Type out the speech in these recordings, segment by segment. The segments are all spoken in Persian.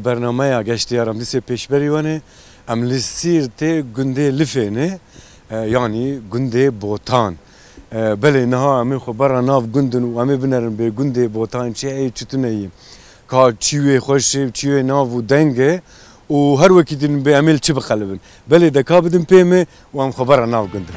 برنامه گشتی رمزی پیشبری وانه املیسیر ته گنده لفینه یعنی گنده بوتان بله نها امی خبر ناف گندن و امی بنرن به گنده بوتان چه ای چتونهیم که چیوی خوش چیوی ناف و دنگه و هر وقتی دین به عمل چی بخلبن بله دکا بدن پیمه و ام خبر ناف گنده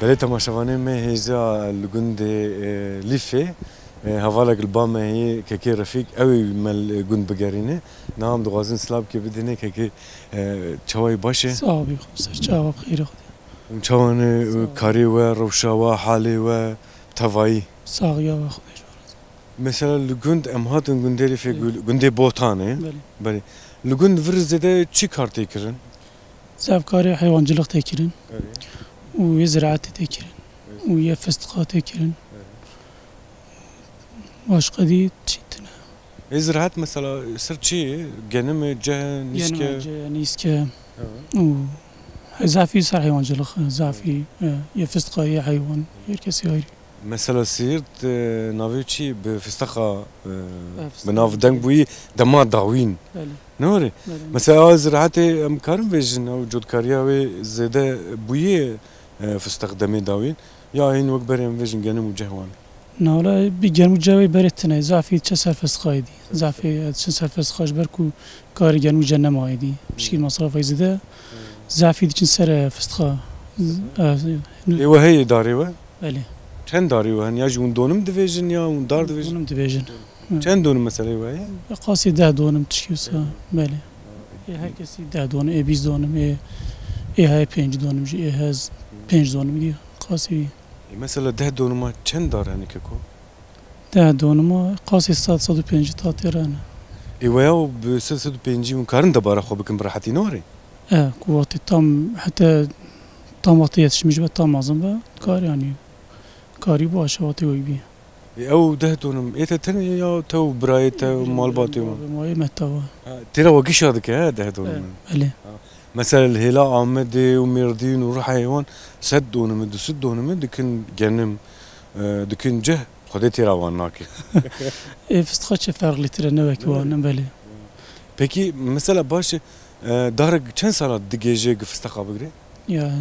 بله تماشاوانه ما هیزا لگند لیفه هوالک البام هی که رفیق اوی مل گند بگرینه نام دوازن سلاب که بدینه که چوای باشه صابی خسر جواب خیر خدا چوان کاری و روشا و حالی و توایی ساقیا و خودش مثلا لگند امهاتن گنده لیفه گنده بوتانه بله لگند ورزده چی کار تکرن زفکاری حیوانجلق تکرن و زراعة تكرن ويا فستقة تكرن واش قدي تشيتنا زراعة مثلا صرت شيء جنم جه نيسكا نيسكا و زعفي صار حيوان جلخ زعفي يا فستقة يا حيوان يركسي غيري مثلا سيرت نافيتشي بفستقة بناف دنگ بوي دما داوين نوري مثلا زراعة امكارن فيجن او جود كارياوي زاده بوي فستق دمي داوين يا هين وقت بريم فيجن جنم وجهوان نولا بيجن وجهوي بريتنا زعفي تشسر فسخاي دي زعفي تشسر فسخاش بركو كاري جن وجنم هايدي مشكل مصرف زاده زعفي تشسر فسخا ايوه هي داريوه بله چند داريوه هن يا جون دونم ديفيجن يا اون دار ديفيجن دونم ديفيجن چند دونم مثلا ايوه قاسي 10 دونم تشكيوسا بله herkesi 10 دونم اي 20 دونم اي هاي 5 دونم جي هاز 5 دونم دي قاسي مثلا 10 دونم چند دار هني ككو 10 دونم قاسي 705 تا تيران ايوه ب 705 مكارن دبارة خو بكم براحتي نوري قواتي تام حتى تام وقتيتش مش تام عظم كار يعني كاري باش وقتي ويبي او 10 دونم ايتا تاني يا تو برايتا مالباتي ما متوا ترى وقش هذاك 10 دونم بله مثلا الهلال عمدي وميردين وروح حيوان سدون مد سدون مد دكن جنم دكن جه خديتي رواناكي فستخش فرق لتر نوك وانا بله Peki mesela başı daha çen salat digeje gıfısta bigre? Ya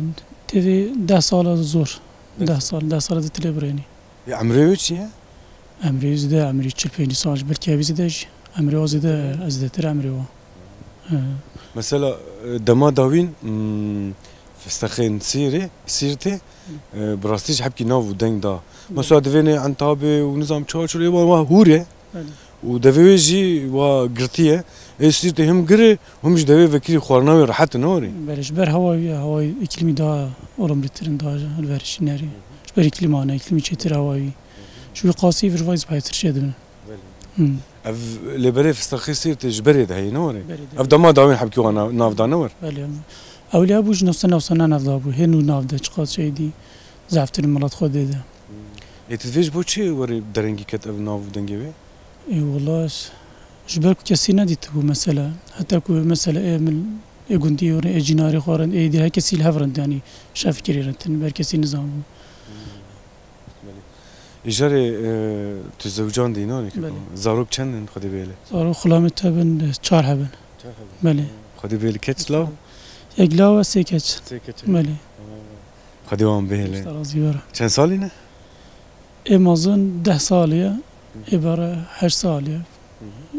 tevi 10 سال zor. 10 سال da telebreni. Ya amreviç ya? Amreviç de amreviç 45 سال belki aviz de amreviç de azdetir amreviç. Mesela dama davin فستخين سيرتي براستيج حبكي ناف ودنگ دا مثلا دفيني عن تابي ونظام تشارجر يبغى هوري ودفيجي وقرتيه سيرتي هم قري همش دفي فكري خورناوي راحت نوري بلش بر هواي اقليمي دا اولم لترن دا الفرش ناري بر اقليم انا اقليمي تشتر هواي شو قاسي في الفايز بايتر شدنا اف لبري فستخي سيرتي جبري ده هي نوري اف دما داوين حبكي وانا ناف دا نور اولیا بوج نفسنا نفضل بو هنو نافده چقدر شيء دي زعفتر ملات خود ده يتفيج بو چي وري درنگي كت اف ناف دنگي بي اي والله جبرك كسي نديت بو مثلا حتى كو مثلا من اگوندي ور اجيناري خورن اي دي هكسي الهفرند يعني شاف كريرنتن بركسي نظام اجاري تزوجان دينوني زاروك چندن خدي بيله زارو خلامت بن 4 هبن بله خدي بيله كتلاو يقلا وسيكتش مالي خديوان بهله چند سالينه؟ امازون 10 ساليه عباره 8 ساليه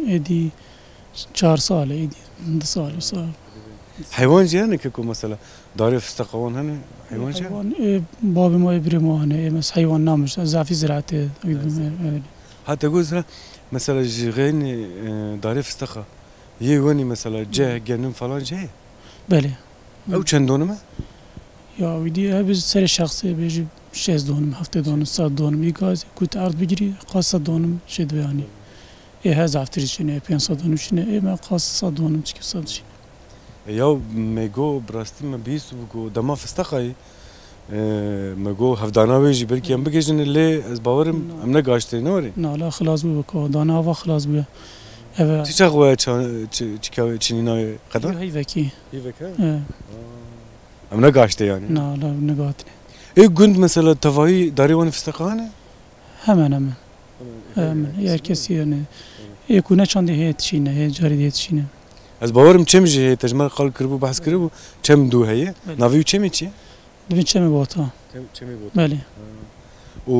ادي 4 سال ادي 2 سال صار حيوان جانك كو مثلا داري فستقوان هنا حيوان جان باب ما يبرمو هنا مس حيوان نامش زعفي زراعته حتى قول مثلا جيغين داري فستقه يوني مثلا جه جنم فلان جه بله او چند دونمه؟ یا ویدی هبز سر شخصی بیجی 6 دونم 7 دونم 7 دونم یکاز کوت عرض بگیری خاص دونم شد بیانی هزار تریشینه 500 دانشینه ما قاس 100 دانم چی 100 شینه یا میگو براستی من بیست بگو دما فستقای مگو هفدانا ویجی بلکی هم بگیجن لی از باورم هم نگاشته نوری نه لا خلاص بو کو دانا و خلاص بو اوا چی چقوه چیکاوی چنینای قدر هی وکی ایوکه هم نگاشته یعنی نه لا نگاتنه ای گند مثلا تفاهی داری وان فستقانه hemen her kesi yani yekune çandi heyet şine heyet cari heyet şine از باورم چه میشه تجمع خال کربو بحث کربو چم دو هیه ناویو چه میچی dibin çemi bota چه میبود beli و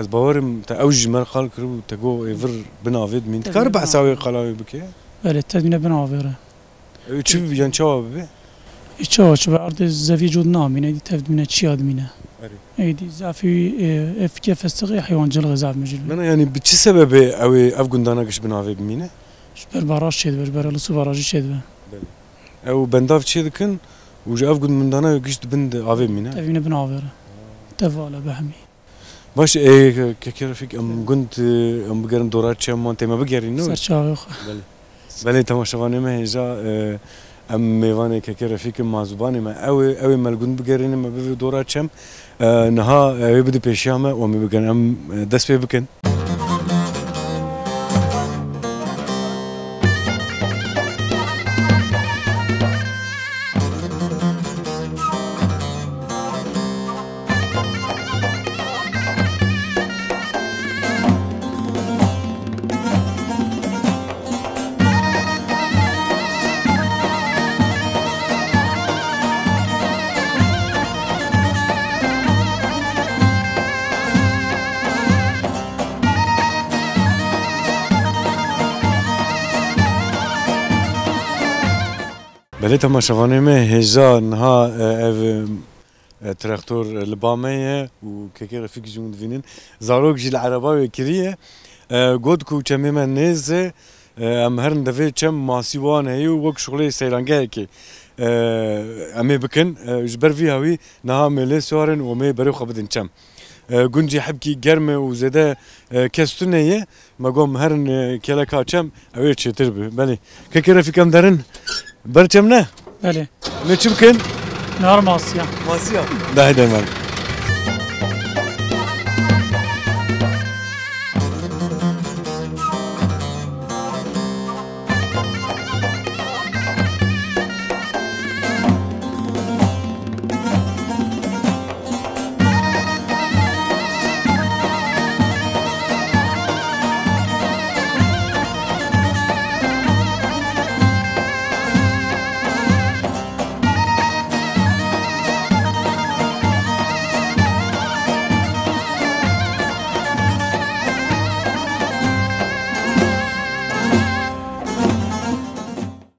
از باورم تا اوج مر خال کربو تگو ایور بناوید مين کار بحثاوی خلاوی بکه beli tedbine ben avere چی بیان چه بی İçe ve ardı zevi cud namine di tevdmine çi admine eydi zafi efke festığı hayvancılığı zav mecil من yani bir çi sebebi evi ev gundana kış binavi bimine ber baraj şed ber alısı barajı şed ev bendav çi dikin و ev gundana kış bind avi bimine tevdine ben avere tevala behmi باش كيف فيك ام كنت ام بقرن دورات شمان تما بقرين نو serçağı بله تماشاوانه ما هجا ام ميوانه كيف فيك مازوبانه ما اوي ملگون بقرين ما بفي دورات شم نها يبدي بيشامه ومي بقن ام دس بي بكن بله تماشاوانه ما هجا نها اف تراکتور لبامه و كيكي رفيق جون دفينين زاروك جي العرباوي كريه قد كو چمي من نيزه ام هرن دفي چم ماسيوان هيو وك شغلي سيرانگه كي امي بكن جبر في هاوي نها ملي سوارن ومي بريو خبدن چم گونجی حبکی گرمه و زده کستونه مگم هرن کلا کاچم اوی چطور بی بله که که رفیقم دارن برچم نه beli ne çubken nar masya masya daha demem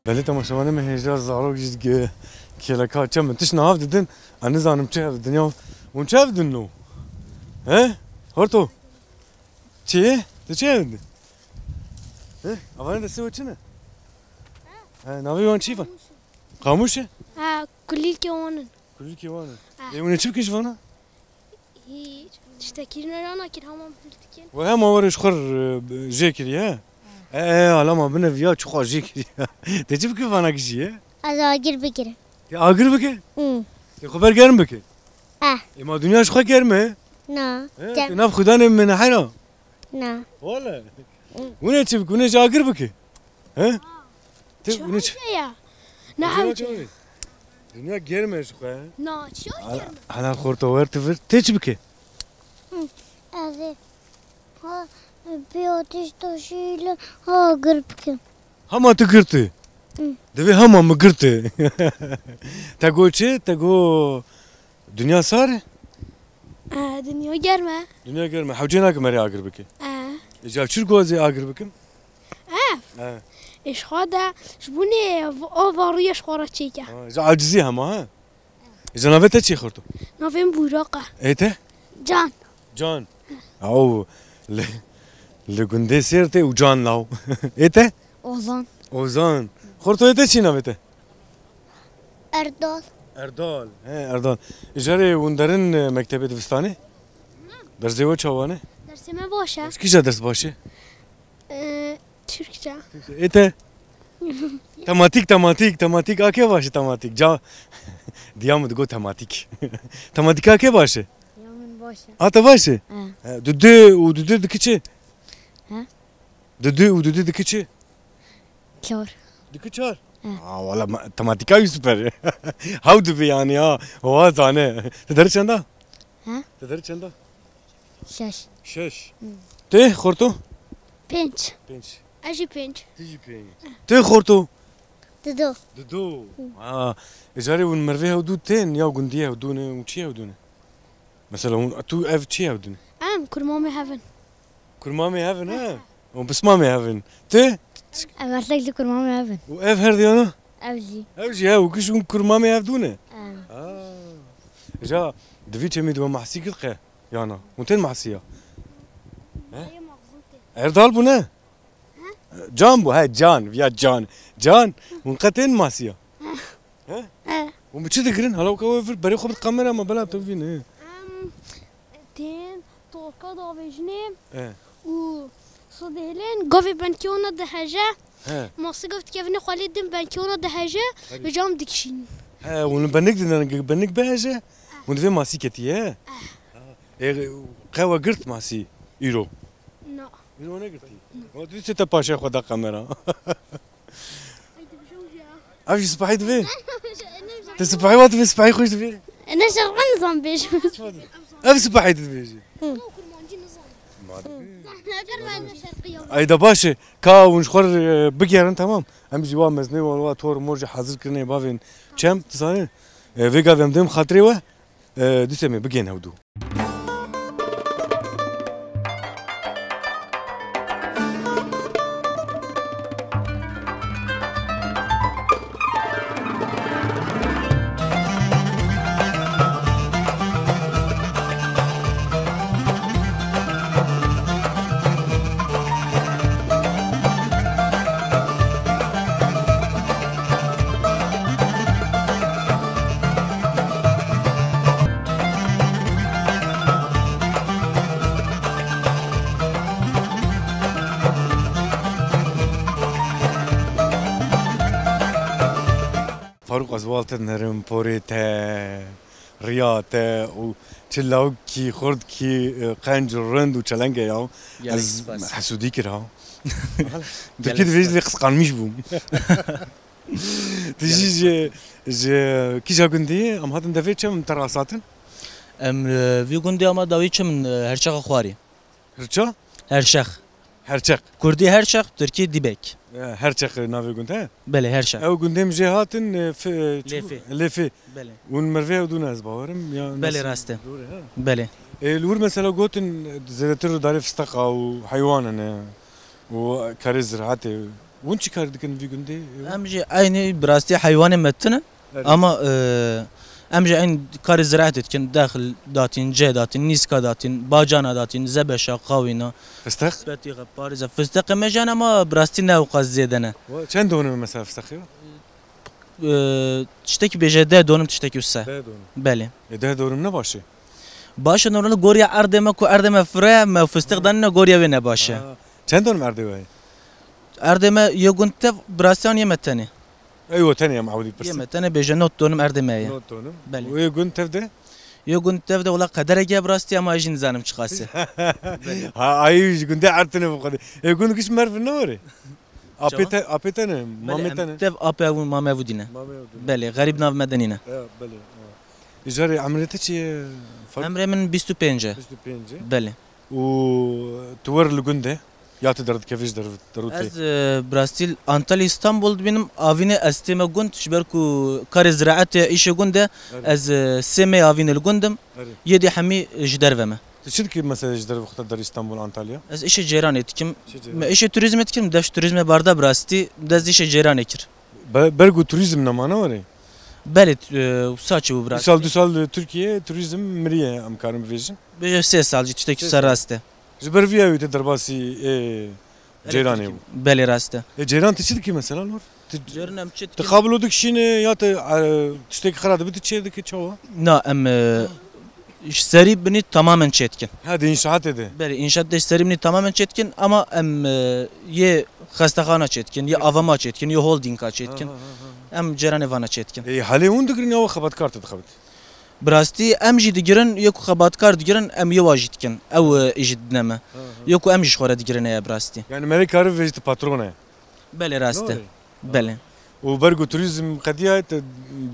بله تماشاوانه من هجا زاروک جد کلا کاچم تش نهاف ددن انا زانم چه اف دنیا اون چه اف دنو he horto چیه تو چه اف he avane de sevo çine he navi van çifan خاموشه ها كليل كيوانن کلی کی وانه اون چه کیش وانه هيك تشتكي لنا انا كده هم بلتكين و هم اورش خور جیکری ها حالا ما بنه ویا چه خور جیکری ته چه کی وانه کیه از آگیر بگیره آگر بکه ته خبر گرم بکه اه اما دنیاش خو گرمه نه ناف خدا من حنا نه ولا ونه چه ونه آگر بکه ها ته ونه چه يا نعم دنیا گرمه خو نا شو حالا خورتو ورت ته چه بکه از ها بيوتش تشيل آگر بگیره هما تقرتي دبي هما مقرتي تقول شي تقول دنيا صار دنيا جرمه دنيا قرمة حوجيناك مري اقربك اجا شو جوزي اقربكم ايش هذا شبوني اوفريش خورا تشيكا اجا عاجزي هما ها اجا نافتا شي خرتو نافين بوراقه ايته جان جان او لقندي سيرتي وجان لاو ايته اوزان اوزان خرتو ايته شي نافتا اردال اردال اردال اجاري وندرن مكتبه دبستاني درزي و چوانه درس ما باشه کیجا درس باشه Türkçe. Ete. Tematik ake başı tematik. Diyamı go tematik. Tematik ake başı. Yaman başa. Ata başı. Düdü dikiçi. Ha? Düdü dikiçi. Kör. Dikiçar. Valla tematika süper. How be yani ya. Oha zane. Tedari çanda? Ha? Tedari çanda? Şaş. Şeş. Te khorto? Pinç. Pinç. Aji pinç. Tiji pinç. Te khorto? Dudu. Dudu. Ecari un merve hevdu ten ya gundiye hevdu ne uçiye hevdu ne? Mesela tu ev çiye hevdu ne? Am kurmamı heaven. Kurmamı hevin ha? O bismamı hevin. Te? Agartlıklı kurmamı heaven. O ev her diyana? Evli. Evci ya o kış un kurmamı hevdu ne? Am. Eca devi çemi duva mahsi kılqe yana. Unten mahsiya. Erdal bu ne? Can bu he can ya can. Can munqaten mahsiya. Bu çi dikirin hala kavfer beri xobt kamera ma bela tevin he. Ten torka da vejne. He. U صدهلين قوي بنكيونا دهجة He. ما صقفت كيف نخليدم بنكيونا دهجة بجام دكشين He onu bennik beje. Bunu ve mahsi ketiye. Qava girt mahsi euro. لا Euro ne girti? O dise te paşa xoda kamera. Avji spahid ve. Te spahid wat ve spahid xoş ve. انا شغال نظام بيش Ev spahid ve. Ayda başı ka un xor bigerin tamam. Em jiwa mezne wa tor morje hazır kirne bavin. Çem tsane. Vega vemdem khatri wa. Dise bigen hevdu. Faruk azvaltın nerim porete, riyate, o çillav ki xord ki qancır rend u çalenge ya. Az hasudi kira. Türkiye'de vejli kıskanmış bu. Tiji kişa gündi am hadın devet çem terasatın. Vi gundi ama daviçim her şaka xwari. Herça? Her şak. Herçak. Kurdi her şak, Türkiye dibek. Herçak navi gündi. Bele her şak. Ev gündem jihatın lefi. Bele. Un merve udun az bavarım ya. Bele raste. Bele. الور مثلا قوتن زرتر داري فستقة وحيوان وكاري زراعتي وين شي كار دكن في قندي امجي aynı براستي حيوان متنا ama امجي aynı kar ziraat etkin dahil datin cedatin niska datin bacana datin zebeşa qavina فستق betiga pariza fıstık mejan ama براستی ne uqaz zedene چند دونه مثلا فستقي tişteki bejede donum tişteki ussa ده دونه bele ده دونه ne başı باشه نورن گوریا اردمه کو اردمه فره ما فستق دنه گوریا و نباشه چند دونه مرده وای اردمه یگونت براسیان یمتنی ايوه ثانيه معودي بس یمتنه بجنوت دونم اردمه یا نوت دونه بله ويقول تفده یگونت ده ولا قدر اگه براستی اما اجین زانم چخاسه ها ايش قندي عرتنا فقد يقول كش مرف النوري ابيتنا مامتنا تف اپا و مامه ودینه بله غریب ناو مدنینه بله اجاري عملتك شي امره من 25 بله وتور لقنده يا تدرد كيفش دروتي از براستيل انطاليا اسطنبول benim avine esteme gund şberku kar ziraat işe gunde az seme avine gundum yedi hami jderveme تشد مثلا جدر وقت در اسطنبول انطاليا az işe ceran etkim işe turizm etkim daş turizme barda brasti daz işe ceran ekir برجو توريزم نمانا وري belet saçı bu brasti سال Türkiye turizm مريه ام كارم فيجن beje ses salcı tişteki saraste جبر فيها تدرباسي جيراني bele raste جيران تشد كي مثلا نور جرنم çet تقابلوا دك شين يا تشتكي خراد بتشي دك تشوا na em seri bini tamamen çetkin. Hadi inşaat ede. Beli inşaat da seri bini tamamen çetkin ama ye xastahana çetkin, ye avama çetkin, ye holdinga çetkin. Em cerane vana çetkin. Hali hûn digirin ya xebat kart dixebit. Brasti em jî digirin ye ku xebatkar digirin em ye wa jî dikin. Ew jî dineme. Ye ku em jî xwara digirin ya brasti. Yani merê karı vejdi patrona. Beli rastı. Beli. û bergu turizm qediya te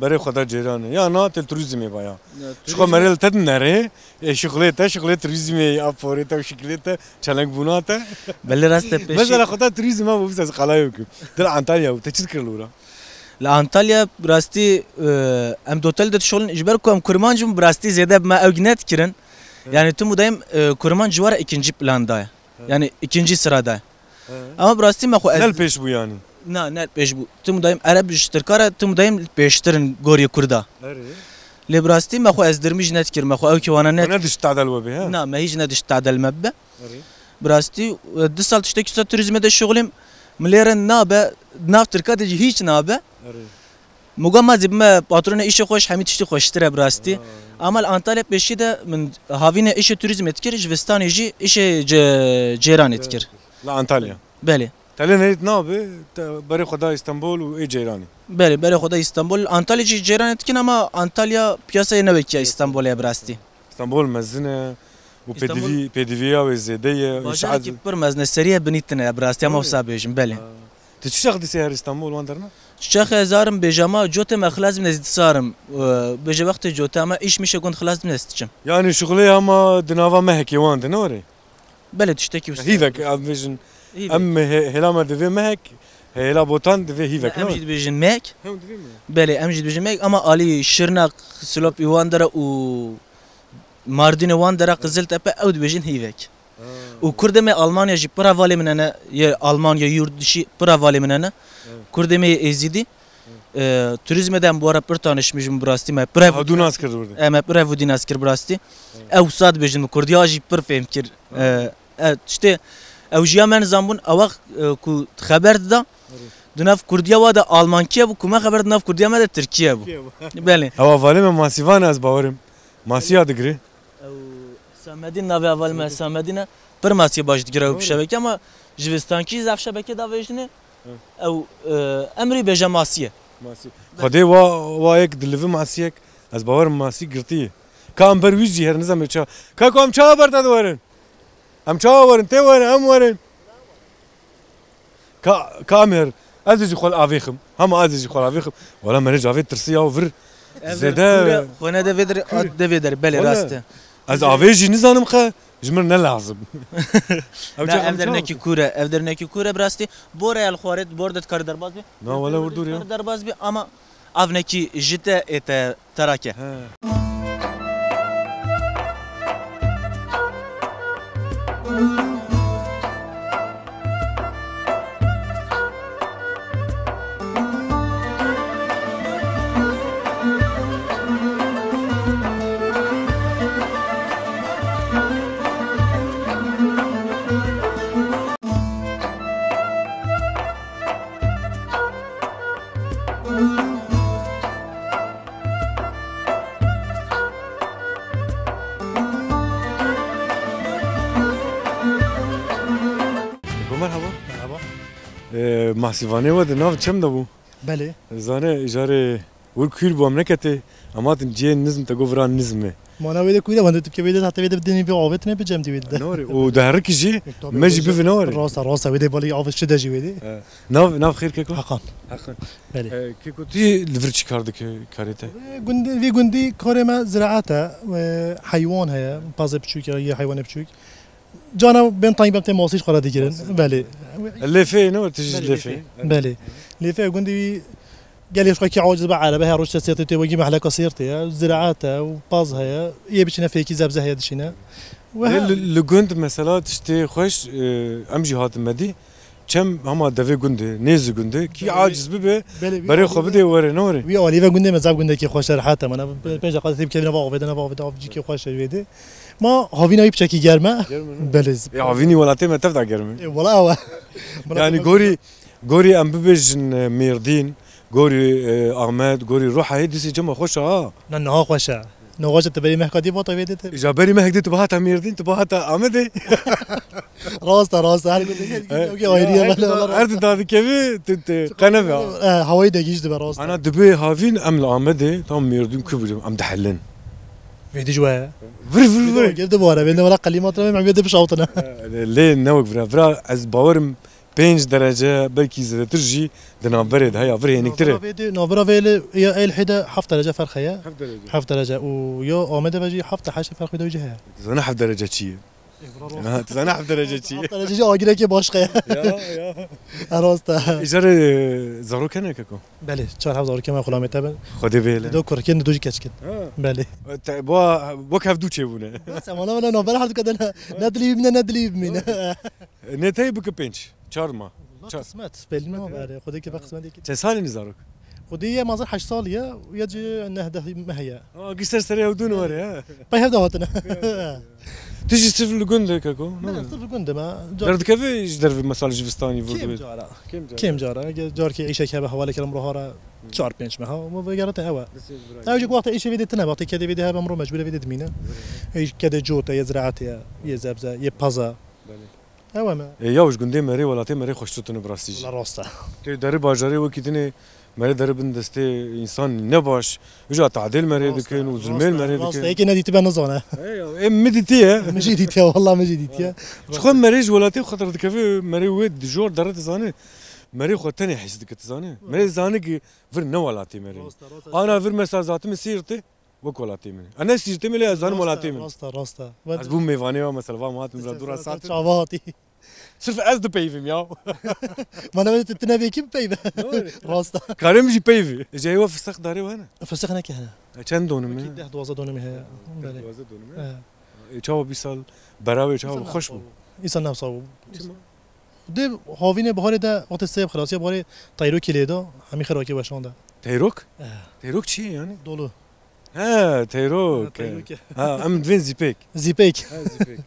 berê xwe da cêran e. Ya na tel turizmê baya. Şixwe merê li te dinere, şixulê te, şixulê turizmê ya porê te û şîkilê te çelengbûna te. Beli rastı peşi. Mesela xwe ta turizm ma bu ses qalaya kim. Dil Antalya û te çi dikir lûra? La Antalya brasti em dotel de şolun ijber ku em kurmancım brasti zede ma evginet kirin. Yani tüm budayım kurman civara ikinci planda. Yani ikinci sırada. Ama brasti ma xwe Nel peş bu yani. Na ne peş bu. Tüm dayım Arap iştirkara tüm dayım peştirin gori kurda. Le brasti ma xwe ezdirmiş net kir ma xwe ew ki wana net. Ne diş tadel ve ha? Na ma hiç ne diş tadel mebbe. Brasti 2 sal tişteki sa turizme de şoğlim. Mlerin nabe nav Türkiye'de hiç nabe. Mugama zibme patrona işi hoş hamit işi hoştur brasti. Ama Antalya peşi de min havine işi turizm etkir Jivestani ji işi ceyran etkir. La Antalya. Beli. Tele ne nabe? Berê xwe da İstanbul û ê ceyranê. Beli beli xoda İstanbul Antalya ji ceyran etkin ama Antalya piyasaya ne vekiya İstanbul'a brasti. İstanbul mezine û pediviya ve zêdeye. Bajar ki pir mezne seriye binitine brasti ama sabejim beli. Tu çi şex dîse her İstanbul wan derna? Çiçek hezarım bejama jote me xilaz bin sarım. Beje vakti jote ama iş mişe gund xilaz bin estçim. Yani şuxulê ama dinava mehekê wan de ne were? Beli tişteki usta. Hîvek em bêjin em hêla me divê mehek, hêla botan divê hîvek ne? Em jî dibêjin mek. Hem divê me. Beli em jî dibêjin mek ama ali Şırnak, Silop wan dere û Mardin wan dere Qiziltepe ew dibêjin hîvek. û Kurdê me Almanya jî pir hevalê min hene ye Almanya yurt dişî pir hevalê min hene. Kurdê me êzîdî. Turizmê de em bu ara pir tanişmişim brastî me pir Ha du nas kir burada. em pir hevûdî nas kir brastî. Ew sad dibêjin Kurdiya jî pir fêm kir. Tiştê ew jiya me nizanbûn ewa ku xeber dida di nav Kurdiya wa de Almankiye bû ku me xeber di nav Kurdiya me de Tirkiye bû. Belê. Ewa valê me masîvan ez bawerim. Masiya digirê. Samedîn navê eval me Samedîn pir masiye baş digire ew şebeke ama ji vistankî zav şebeke da vêjine ew emrî bêje masiye. Xwedê wa yek dilivî masiyek ez bawerim masî girtiye. Ka em ber wî jî her nizam ça. Ka ku em çawa ber te diwerin. Em çawa werin tê werin em werin. Ka em her ez jî xwe avêxim. Hema ez jî xwe avêxim. Wala merê avê tirsiya û vir. Zêde Xwene de vêdir de vêdir belê rast e. ez avê jî nizanim xe ji min ne lazim. Ev dernekî kûr ev dernekî kûr e rastî bora el xwaret bor de kar derbas bî. Na wala wir dur ya. Derbas bî ama avnekî ji te ête terake. Merhaba. Mahsivane ve de nav çem da bu. بله Zane ijare ur kül bu memleketi ama diye nizm te govran nizmi. ما انا ويدا كويدا وانت تبكي ويدا حتى ويدا بدني في عوفتنا بجم دي ويدا Nori o dahriki ji مجي بيف نوري. راسا راسا ويدا بالي عوفت شدا جي ويدا Nav خير keko. حقا Hakan. بله Keko ti livr çıkardık karite. جندي في جندي كورما زراعتها حيوان هي بازا بتشوك هي حيوان بتشوك جانا بين طيب بتاع موسيش قرا ديجرن بله الليفي نور تجي الليفي. بله اللي فيها جندي قال لي شوي عاجز بقى على بها روش تسيرتي وجي محل قصيرتي زراعتها وبازها هي بتشنا فيكي زبزه هي دشينا لگند مثلا تشتي خوش امجي هات مدي çem ama deve günde nezi günde ki aciz bibe bari xobi de were nori. وي اولي فا مزاب جندي كي خوش راحتها انا بنجا قاعد تبكي انا باغ جي كي خوش ويدي ما هافينا يبشكي جرمه بلز Ya vini walate me tevda germi. والله هو Yani gori em bibejin Mirdin, gori Ahmet, gori Ruha hedisi cema xoş ha. نن ها خوش نواجه تبري مهكادي بوطا بيدت جابري ما هكدي تبعها تميردين تبعها آمده راستا هر اوكي اويريا أرد دادي كيفي تنت قنفة هواي دقيش دبا راستا أنا دبي هافين أم آمده تام ميردين كبر أم دحلن فيدي جوا فر فر فر قلت بورا بين ولا كلمات ما بيد بشوطنا ليه نوك فرا از باورم 5 درجة بلكي زاد ترجي دنا برد هيا فري نكتره نوبرا فيل هي الحدا حفظ درجة فرخية 7 درجة حفظ درجة ويا آمده بجي حفظ حاجة فرق بده وجهها تزانا 7 درجة شيء تزانا 7 درجة شيء حفظ درجة آگیره که باشقه يا راستا إجارة زارو كنا كاكو بله 4000 كما خلامه تبن خدي بيله دو كركن دو كچكن بله بو كيف دوتشي بونه بس انا ولا نوبرا حد كده ندلي من نتاي بك بينش چارما قسمت بلي ما بعرف خدي كيف قسمت ديك چه سالي نزاروك خدي ما 8 ساليه ويجي نهده ما هي قصر سريع ودون وري باي هذا وطنا تيجي تصير لقند كاكو صرف كنت ما درد كيف يقدر في مسال جيفستاني كيم جارا كيم جارا جار كي عيشه كبه حواله كلام روها 4 5 ما هو بقرته هوا اجي وقت ايش فيدي تنا وقت كده فيدي هذا امره مجبوره فيدي دمينه ايش كده جوته يزرعته يزبزه يبازا هوا ما ياوش قندي مري ولا تي مري خوشتون براستيج لا راستا تي داري باجاري وكيتني مري داري بندستي انسان نباش وجا تعديل مري دكين وزلميل مري راستا دكين هيك نادي تبان نزونه ايوه مديتي ما جيتي والله ما جيتي شخون مريج ولا تي خاطر دكافي مري ويد جور دارت زاني مري خو تاني حس دك تزاني مري زاني فر نو ولا تي مري انا فر مسا ذاتي مسيرتي وك ولا تي مري انا سيرتي ملي زان ولا تي مري راستا از بوم ميفاني مثلا فامات من دورا سات شافاتي صرف از دو بيفي ياو ما انا بدت تنبي كيف بيبه راستا كريم جي بيفي جاي هو فسخ داري وانا فسخنا كهنا كان دونم اكيد 12 دونم هي چاو بیسال براوی چاو خوش بود ایسان نفسه ده هاوین بهاره ده وقت سیب خلاصی بهاره تایرو کلیدا همین خراکی باشانده تیروک؟ تیروک چیه یعنی؟ دولو ها تیروک ها ام دوین زیپیک زیپیک زیپیک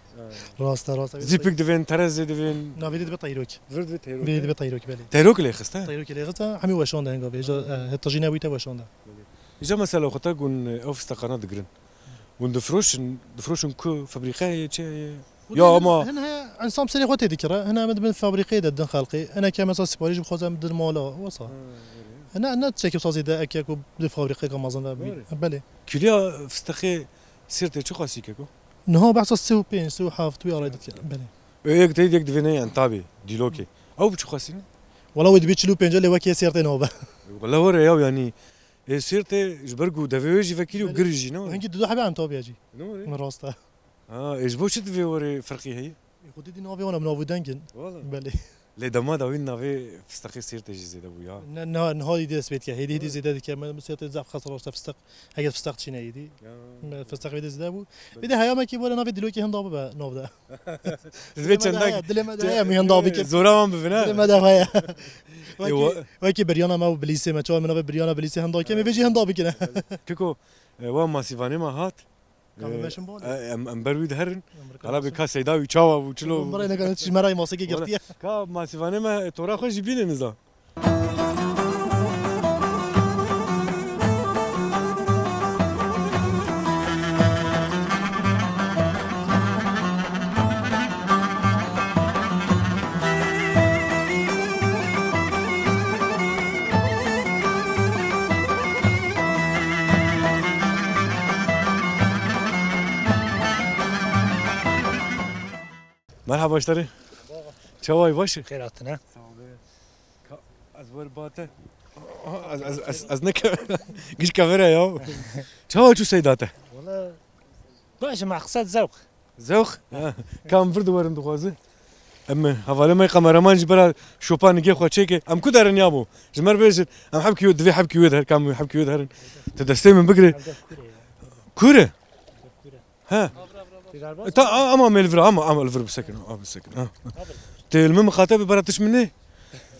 راست زیپیک دوین ترازی دوین نه ویدید به تایروک ورد تیروک ویدید به تایروک بله تیروک لی خسته؟ تایروک لی خسته همین باشانده هنگا بیجا هتجی نبیته باشانده ایجا مثلا خودتا گون اوفست قناه دگرن گون دفروشن کو فابریکه چه يا ما هنا انسان سري خوتي ذكرى هنا من فابريقي دن خلقي انا كمثلا سبوريج بخوزم دن مولا وصا انا تشكي صازي دا اكيكو بالفابريقي كمازن بله كليا فستخي سيرتي شو خاصي كيكو نهو بحث سو بين سو حاف تو يا بله يك تيد يك دفيني عن تابي ديلوكي او بشو خاصي والله ودي بيتشلو بين جل وكي سيرتي نوبه والله ورا يا يعني سيرتي جبرجو دافيجي فكيلو جرجي نو هنجي دو حبي عن توبي اجي نو من راسته ايش بوش تفي وري فرقي هي خدي دي نوبي وانا منوفي دنجن والله بله لي دما داوين نافي فستخي سيرتي جي زيد ابويا نهاي دي سبيت كي هيدي زيد كمان سيرتي زعف خسر فستق هي فستق شي نيدي فستق بيد زدابو بده هيا ما كي ولا نافي دلوكي هندابه نوبدا زبيت عندك دل ما ده مي هندابه زورا ما بفنا دل ما ده هيا وكي بريانا ما بليسي ما تو من بريانا بليسي هنداكي ما بيجي هندابه كده كيكو وما سيفاني ما هات ام برويد هرن قال بك سيداوي تشاوا وچلو مره انا كانت مره موسيقى قرتيه كا ما سيفاني ما تورا خوش بين نزا مرحبا اشتري شواي باش خيراتنا از ور باته از نك قش كاميرا يا شواي شو سيداته والله باش مقصد ذوق ذوق كم فرد ورن دغازي اما حواله ما كاميرامان جبر شوبان جي خو تشيكي ام كدرن يابو جمر بيش ام حبكي ود في حبكي ود كم حبكي ود هرن تدستي من بقري كوره ها تا اما ملفر اما الفر بسكن بسكن المهم خاطبي براتش مني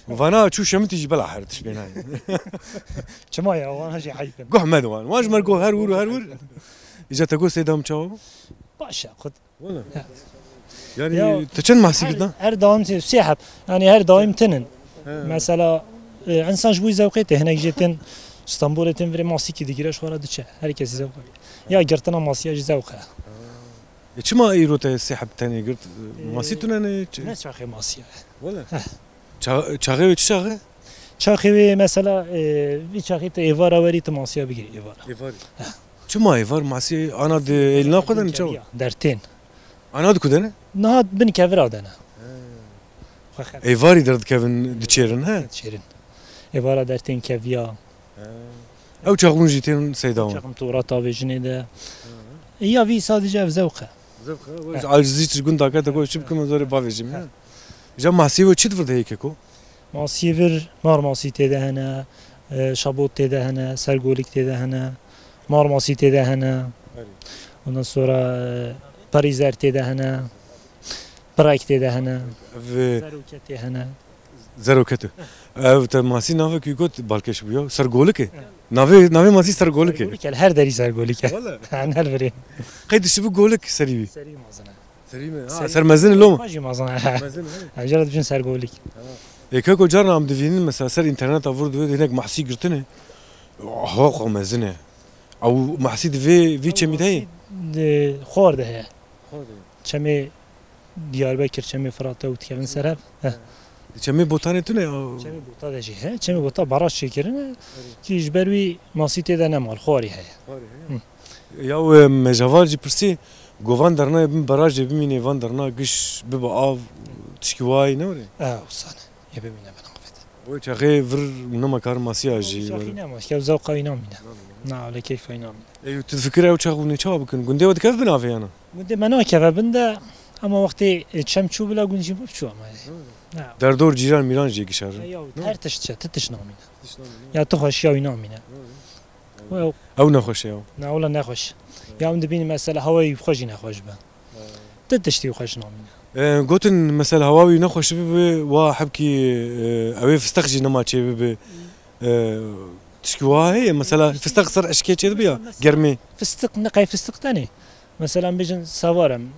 وانا شو شمتي جبل حرتش بيناي كما يا وانا شي حيكن قح مدوان واش مركو هرور اجا تقول سيدهم تشاو باشا خذ والله يعني تشن مع سيدنا هر دايم سيحب يعني هر دايم تنن مثلا انسان جوي ذوقيته هناك جيتن اسطنبول تن فريمون سيكي ديجراش ورا دتش هر كيس ذوق یا گرتنا ماسیه زوقه چما ایروته سحب تاني قلت ماسيتو انا نه چاخه ماسیه ولا چاغه چه چاغه چاخه مثلا وی چاخه ته ایوارا وری ته ماسیه بگیری ایوارا ایوار چما ایوار ماسي انا د النا خدن چو درتين انا د كدنه نهاد بن كافر ادنا ایواری درد کevin دچيرن ها شيرين ایوارا درتين كافيا او چاغون جيتين سيداون چاخم تورا وجني ده يا في sadece zevqe عايزيت تقول داك تقول شو بكم زوري بافيجم جا ماسي و چت ورده هيك كو ماسيفر مار ماسي تده هنا شابوت تده هنا سرگوليك تده هنا مار ماسي تده هنا ondan sonra parizer tede hana برايك تده هنا زروكت هنا زروكته او ته ماسي ناوه کی گوت بالکش بيو سرگولك ناوه ماسي سرگولك هر دری سرگوليك والله عن هالبري قيد شبو گولك سريبي سري مازنا سريمه سرمزن لو ماجي مازنا عجلت بجن سرگوليك هيك كو جرنا عم دفين مثلا سر انترنت افورد هناك محسي قرتنه هو مزنه او محسي في چميت هي خورد هي چمي دياربكر چمي فراته و تكلن سرب چمي بوتانتونه چمي بوتا دجي ها چمي بوتا براش شكرنا كي جبروي ماسيتي ده نمال خوري هي ياو مجاوال جي برسي گوان درنا بم براج بميني وان درنا گش ببا آو تشكواي نوري وصانه يبي منا بنقفت و چاغي ور نما كار ماسيا جي شاخينا ما كيف ذوقا ينامنا نا على كيف ينام ايو تفكر او چاغوني چا بكن گنده ود كيف بنا في انا مده منا كيف بنده اما وقتی چمچو بلا گونجی بچو اما در دور جيران ميران جي گشار یا هر تش نامینه یا تو خوش یا نامینه او نخوش ياو نه ولا نخوش یا ام دبین مثلا هوای خوشی نخوش به تشتی خوش نامینه قوتن مثلا هواوي نخوش بي وا حبكي اوي فستخجي نما تشي بي تشكواي مثلا فستق صر اشكي تشي بيا گرمي فستق نقای فستق تاني مثلا بيجن سوارم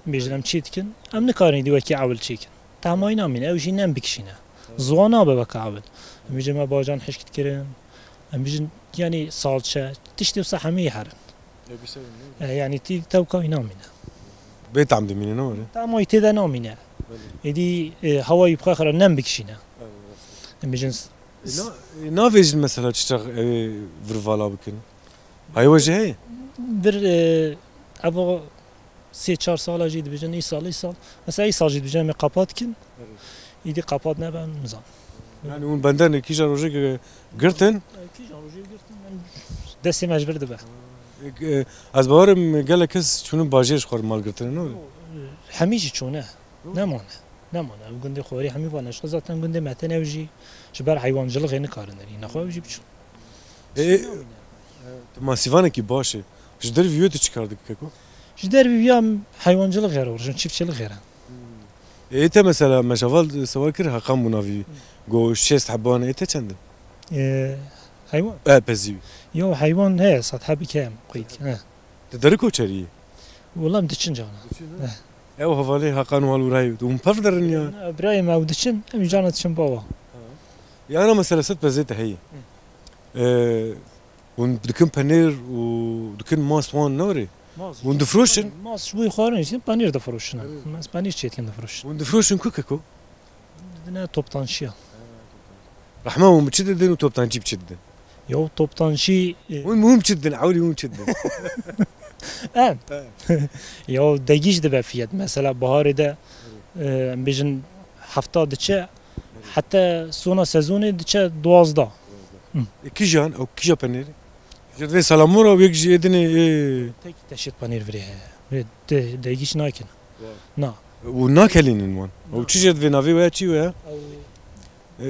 بيجنم چیتکن ام نکارنی دی وکی عول چیکن تمای نامینه او جی نم بکشینه زوانا به وک عول بيجن ما باجان حشکت کرن ام بيجن يعني صالشه تشتي وصحمي حرن يعني تي توكا نامينه بيت عم دمينه نور تمای تدا نامینه ادي هواي بخاخر نم بکشینه ام بيجن نافيج مثلا تشتغ فرفالا بكن هاي وجه هي در ابو 3-4 سال جيد بجن اي سال مثلا اي سال جيد بجن مي قاپات كن يدي قاپات نبن نظام يعني اون بندن كيجا روجي قرتن كيجا روجي قرتن دسي مجبر دبه از باورم قال كس شنو باجيش خور مال قرتن نو حميجي چونه نمونه گنده خوری همی وانش خزاتن گنده متن اوجی جبر حیوانجلق غیر نکارندری نخواه اوجی بچون ما سیوانه کی باشه جدر ویو تو çıkardık kako جدر بیام حیوانجلق غیر ورجن çiftçilik غیر انت مثلا مشاval سواكر حقام منافي جو 6 حبان انت چند حيوان بزي يو حيوان هي سطح بكام قيد تدركو چري والله مدچن جانا او حواله حقان وال وراي دوم پفدرن يا ابراهيم او دچن ام جانا دچن بابا يعني انا مثلا ست بزيت هي ودكن بانير ودكن ماس وان نوري وندفروشن ماس شوي خارن شي بانير دفروشن ماس بانير چيتكن دفروشن وندفروشن كوكاكو دنا توبتان شيا رحمه ومتشددن وتوبتان جيب تشدن يو توبتان شي وين تشدن عولي وين تشدن يو دقيش دبا فيات مثلا بهار ده بيجن هفته دچه حتى سونا سezonu دچه 12 كيجان او كيجا بانير جدي سلامورا ويجي يدني تك تشيت بانير فريها دقيش ناكن نا وناكلين المون او تشجد في نافي ويا تشي ويا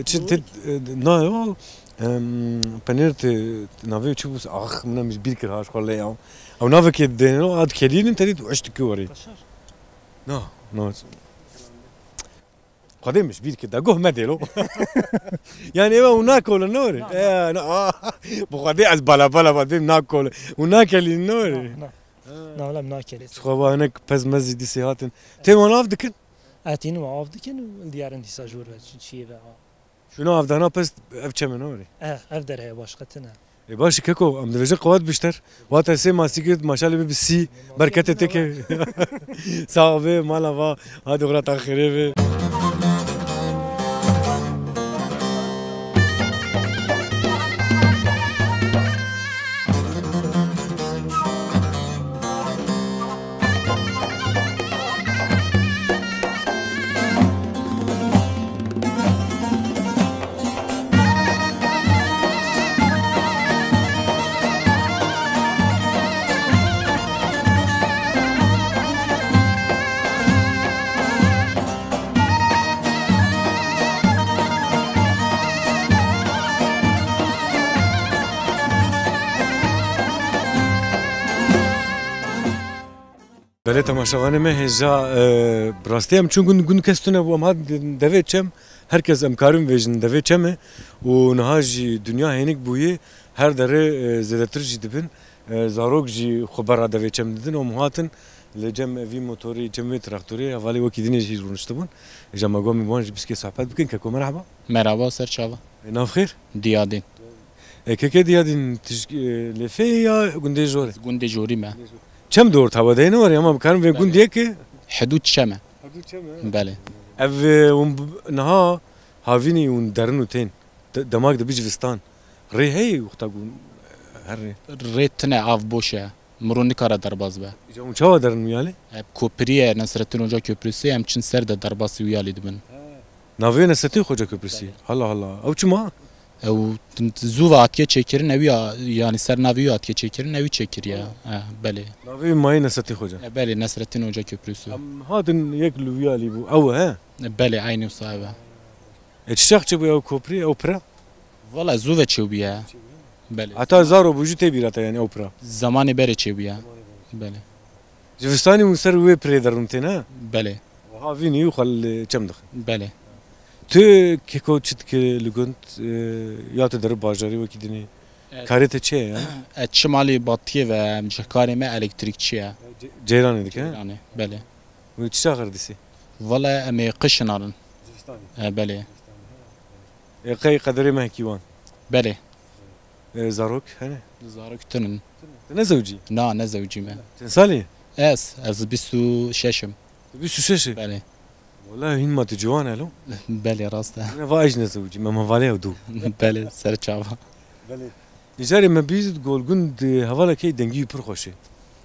تشد نا بانير نافي تشوف اخ من مش بيركر هاش ولا يا او نافي كده اد كلين انت وعشت كوري نا قديم مش بيد كده قوه مدلو يعني ايه وناكل النور بقدي از بلا بعدين ناكل وناكل النور لا لا ناكل خو هناك بز مزي سيهاتن تي وانا افدكن اتين وافدكن ديار انت ساجور شي بقى شنو افدنا بس افچم نوري افدر هي باشقتنا باش كيكو ام دفيجن قوات بيشتر وات سي ما سيكرت ما شاء الله بالسي بركته تك صاحبي مالا با هذا غلط اخري بله تماشاوانه ما هجا براستی هم چون گون کستونه و ما دوید چم herkes emkarım vejin devê çeme û niha jî dünya hênik bûyê her derê zêdetir jî dibin zarok jî xwebera devê çem didin û muhatin li cem evî motorî cem vê traktorê hevalê wekî dinê jî rûniştibûn êja me gomî wan jî biskê sohbet bikin keko merhaba Merhaba Serçava. Nav xêr Diyadin. Keke diyadin lê fê ya gundê jor e Gundê jorî me. çem dor tawedeyê ne war ama bikarim vê gundiyekê Hudud çeme. Bele. ev niha havînî û derin û tên demak dibî civistan rê heyê wexta gun her rê Rê tune av boş e. Mirû nikare derbas be. êja hûn çawa derin wiyalê Hep Kopriye Nesrettin Hoca Köprüsü em çin ser de derbasî wiyalî dibin. navê Nesettin Hoca Köprüsü hala hala ew çima Ew zû ve atiye çêkirin ew ya yani ser navî wî atiye çêkirin ew çêkiriye. Belê. navê mayê Nesettin Hoca Belê Nesrettin Hoca Köprüsü. em hatin yek li wiyalî bû ew he Belê aynı o sahibi. çiçek çi bû ew koprî ew pira Valla zû ve çêbiye. Belê. heta zaro bû jî tê bîrata yani ew pira Zamanê berê çêbiye. Belê. civistanî hûn ser wê pirê derin tên he Belê. havînî û xel çem dixin Belê. tu keko çi dikê li gund ya tu derib bajarî wekî dinê karê te çi ye yani Çimalî batiye ve em cihkarê me elektrikçi ye. ceyranê dike Yani belê. wê çi axir dîsê Valla em ê qişin alin. Belê. qey qederê me hekî wan Belê. zarok hene Zarok tinin. tu ne zewcî Na ne zewcî me. ten salî Ez 26'im. bîst û şeşê Belê. Wallahi hîn ma tu ciwan helo Belê rast e. ne va ne zewcî me hevalê ew dû Belê serçava. Nijarê me bîst golgund hevalekê dengî pir xweş e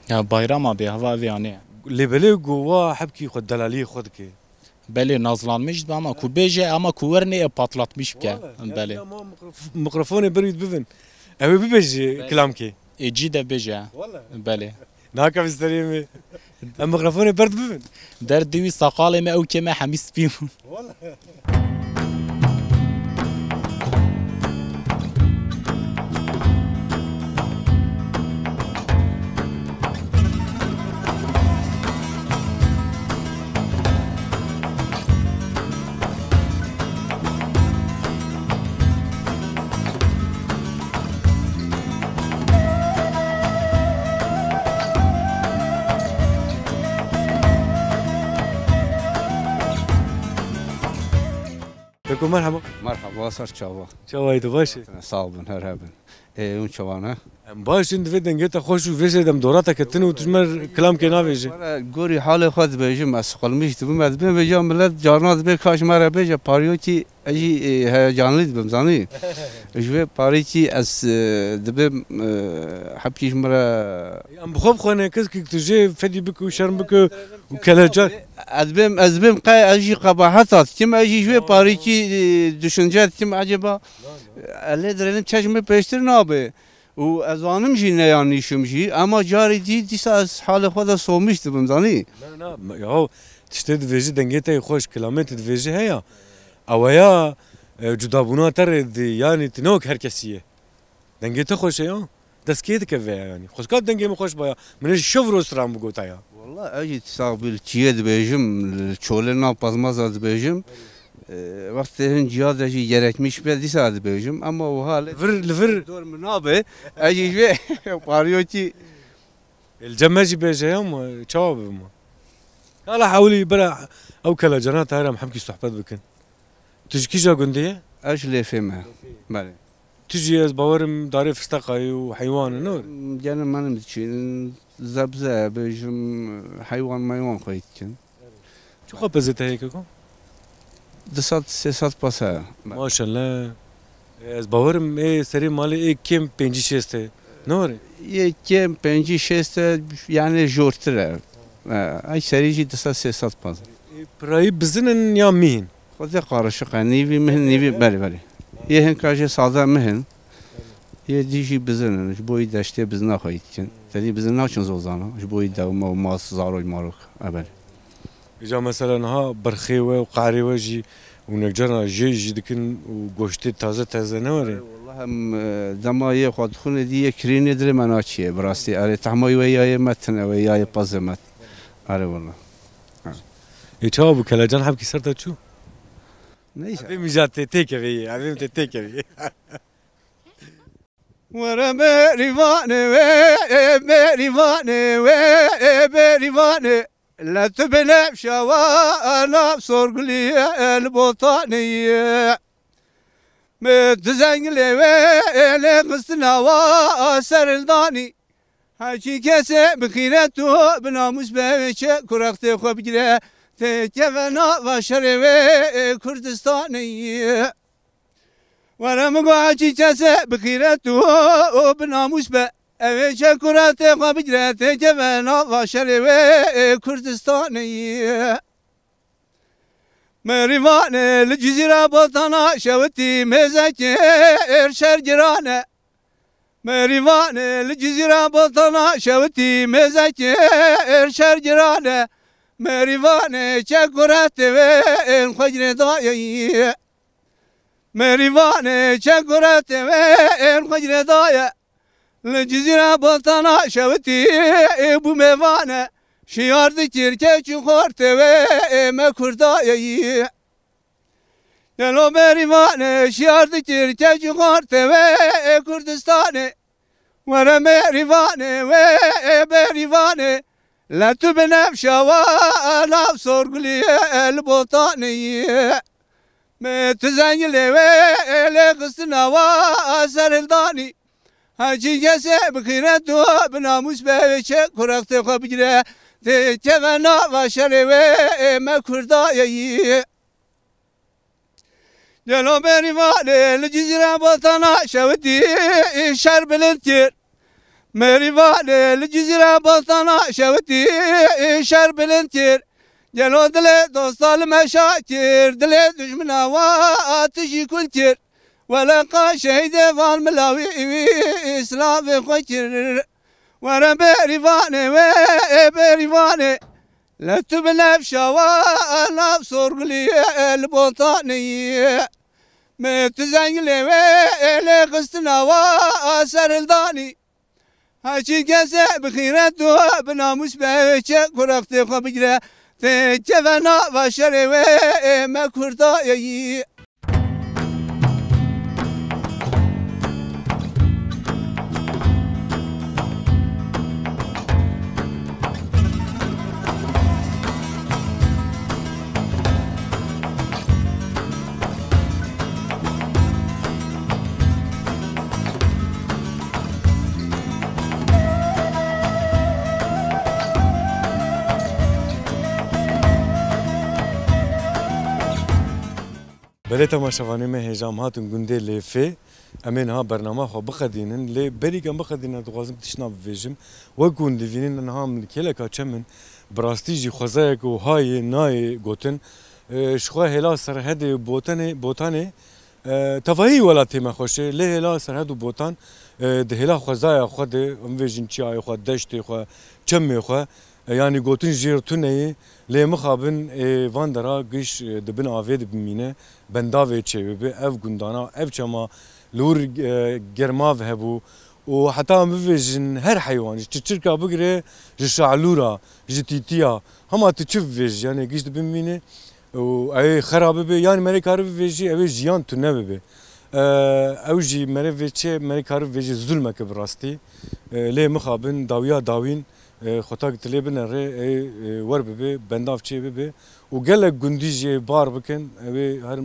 Ya bayrama be hava ve yani. lêbelê gova hebkî xwe delaliyê xwe dike Belê nazlanmış ama ku bêje ama ku wernê patlatmış bike. Belê. mikrofonê birît bibin ew ê bibêje kilamkê Ecî de bêje. Belê. nakav sterê me em mikrofonê berd bibin Derdê wî saqalê me ew keme hemî spî bûn. Peko merhaba Merhaba Serçava. çawayê tu baş e Sağ olun her hebin. Eun çavana. em başin divê dengê te xweş û vêjê dem dorata ketin û tu ji me kilamkê navêje Valla gori halê xwe dibêjim ez xwelmiş dibim ez bim veja millet carna dibe kaş me re bêje pariyo ki ejî heyecanlî dibim zanî. Ji vê parî ki ez dibim hepkî ji me re em bixwe bixwene keskek tu jê fedî bike û şerm bike û kelecar ez bim qey ez jî qebahet kim ez jî ji vê parî ki düşünce kim acaba elê dirênin çeşmê pêştir nabe. û ez anim jî neyanîşim jî ama carî dîsa ez halê xwe de somiş dibim zanî. ya tiştê divêjî dengê te xweş kilamê tu divêjî heya ew ya cudabûna te rê dî yanî tu ne wek herkesî ye dengê te xweş e ya destgê dike vê yani xwezka dengê min xweş baya min ê ji şev rostran bigota ya Valla ez jî tisa bil çiyê dibêjim çolê nav pazmaza dibêjim wextê hin ciya de jî gerekmiş be dîsa dibêjim ama û halê li vir dor min nabe ez jî ji vê pariyo ki الجماجي jî bêje ya ma çawa bibim hala hewlî bira ew kelacana te here em hemkî sohbet bikin tu ji kîja gundê ye ez ji lêfê me belê تجي از باورم داري فستقاي وحيوان نور Gene benim için zebze bejim hayvan koyutken. شو خبزت هيك كم Dısat sesat pasa. ما شاء الله از باورم سري مالي كم 5-6 نور Yekem penci şeste yani jortre. Ay serici dısat sesat pasa. براي بزنن يا مين Koca karışık nivi mihin nivi beri. Yehen kaje sazda mihin. Ye dişi bizinin bu boyu deşte bizna koyutken. Dedi bizin ne için zozana? Bu boyu da mas zaroy marok. Abel. اجا مثلا ها برخيوه وقعريوه جي ونجرنا جي دكن وقشتي تازه نوري والله هم دمایه خود خونه دیگه کرینی در مناچیه براستی اره تحمای ویای متن ویای پازمت اره والله يتشابو كلاجان حبكي صرت شو neyse ابي مجات تيكفي ابي تيكفي ورا مريفانه مريفانه لا تبنى بشوانا بصرقلي البوطانية متزنقلي ويلي قصنا واسر الضاني هاكي كاسي بخيرته بناموس بيشي كرختي خبجري تكفنا وشري كردستاني وانا مقاعدي كاسي بخيرته بناموس بيشي كرختي خبجري تكفنا وشري كردستاني مريفان الجزيرة بطنا شوتي مزكير شرجرانة مريفان الجزيرة بطنا شوتي مزكير شرجرانة مريفان شكرت وين خجر ضايع مريفان شكرت وين خجر ضايع الجزيرة بطنا شوتي ابو ميفانة شيارد كيركي خورت وما كردايي يلو مريفان شيارد كيركي خورت كردستان ورا مريفان ومريفان لا تبنفش ولا بصرقلي البوطاني متزنقلي ولا قصنا واسر الضاني هاجي جسي بخيرته بناموس بيشي كرختي خبجري تكفنا وشري ما كردايي جلو مريفان الجزيرة بطنا شوتي شرب الانتير مريفان الجزيرة بطنا شوتي شرب الانتير جلو دلي دوستال مشاكر دلي دجمنا واتجي كنتير ولقى شهيد فالملاوي إسلام خير ورا بريفاني لا تبنى بشوانا بصرقلي البوطاني متزنقلي ويلي قصنا واسر الضاني هاشي كاسي بخيرته بناموس بيشي كرختي خبجري تكفنا وشري ما كردايي بله تماشاوانه ما هجام هاتون گنده لیفه امین ها برنامه خو بخدینن لی بری کم بخدینن دوازم تشنا بفیجم و گنده وینن انها من کلا کاچمن براستی جی خوزایک و های نای گوتن شخوا هلا سرحد بوتانه تفاهی ولاتی ما خوشه لی هلا سرحد بوتان ده هلا خوزای خود امویجن چیای خود دشت خود چمی خود yani gotin jirtuneyi le mixabin van dera giş dibin avê dibimîne bendavê çêbibe ev gundana ev çema lûr germav hebû û heta bivêjin her heywan ji çirka bigire ji şalûra ji tîtiya hema tu çi bivêj yani giş dibimîne û ew xerabe be yani me karî bivêjî ew ê jiyan tu nebibe ew jî me vê çê me karî bivêjî zulmeke bi rastî lê mixabin dawiya dawîn خطاك تلبنا ري ورب بي بنداف شي بي وقال لك جنديجي بار بكن هر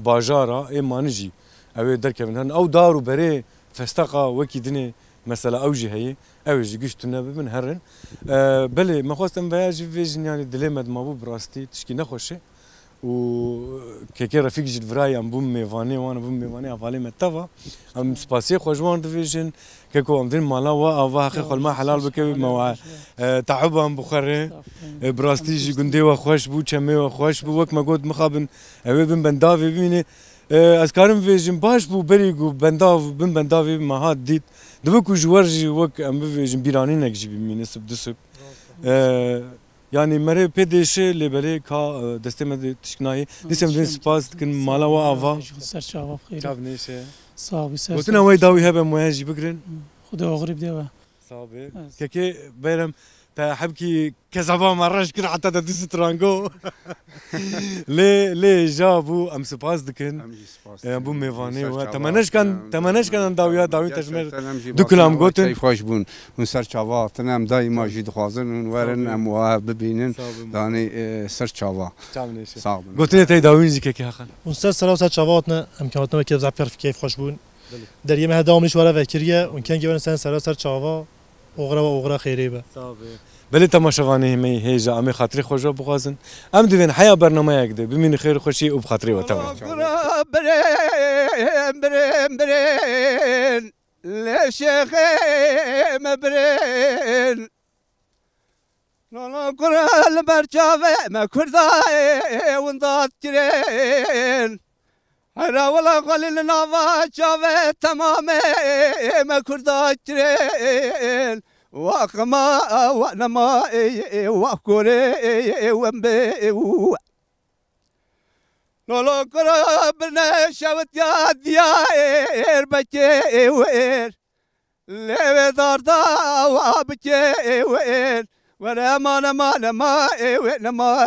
باجارا اي مانجي اوی درکبن هن او دارو بره فستقا وکی دنه مثلا او جی هی او جی گشتونه ببین هرن بله ما خواستم ویاجی ویژن یعنی دلمد ما بو براستی تشکی نخوشه و که رفیق جد فرای ام بوم میوانی وانا بوم میوانی افعالی متفا ام سپاسی خوشوان دویژن که کو ام دین مالا و آوا حقیق ما حلال بکه ما تعب ام بخره براستی جی گنده و خوش بو چمه و خوش بو وقت ما گفت مخابن اوی بن بنداوی ببینه از کارم ویژن باش بو بریگو بنداو بن بنداوی ما هات دید دوبکو جوارجی وقت ام ویژن بیرانی نگجی بمینه سب دسب yani mere pedeşe lebele ka destemede tişknayı desem den spas kin mala wa ava serçava xeyr çav neşe sağ ol ser gotin away dawi hebe muaji bigrin xuda og'rib deva صعبه كيكي بيرم تحبكي كذبا مرة شكر حتى تدوس ترانجو ليه جابو ام سباس دكن ابو ميفاني و تمنش كان داوي تجمر دكلام گوتن خوش بون اون سر چاوا تنم دایما جید خوازن اون ورن ام واه ببینن دانی سر چاوا صعب گوتن تي داوينجي كيكي حقا اون سر چاواتنا امکاناتنا که زعفر کیف خوش بون در یه مه دامش ولا وکریه اون کن گورن سر چاوا اوغرا خیری به بله تماشاوانه می هیجا امی خاطری خوشا بخوازن ام دوین حیا برنامه یک ده ببین خیر خوشی و بخاطری و تمام برن لشيخ مبرن لا قرا البرجافه ما كرداي وندات جرين هلا ولا قال لنا جافه تمام ما كردات جرين وقما ونما وكوري ومبي لولو قربنا شوت يا ديار بكي وين ليه داردا وابكي وين ولا ما وين ما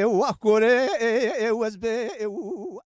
وكوري وزبي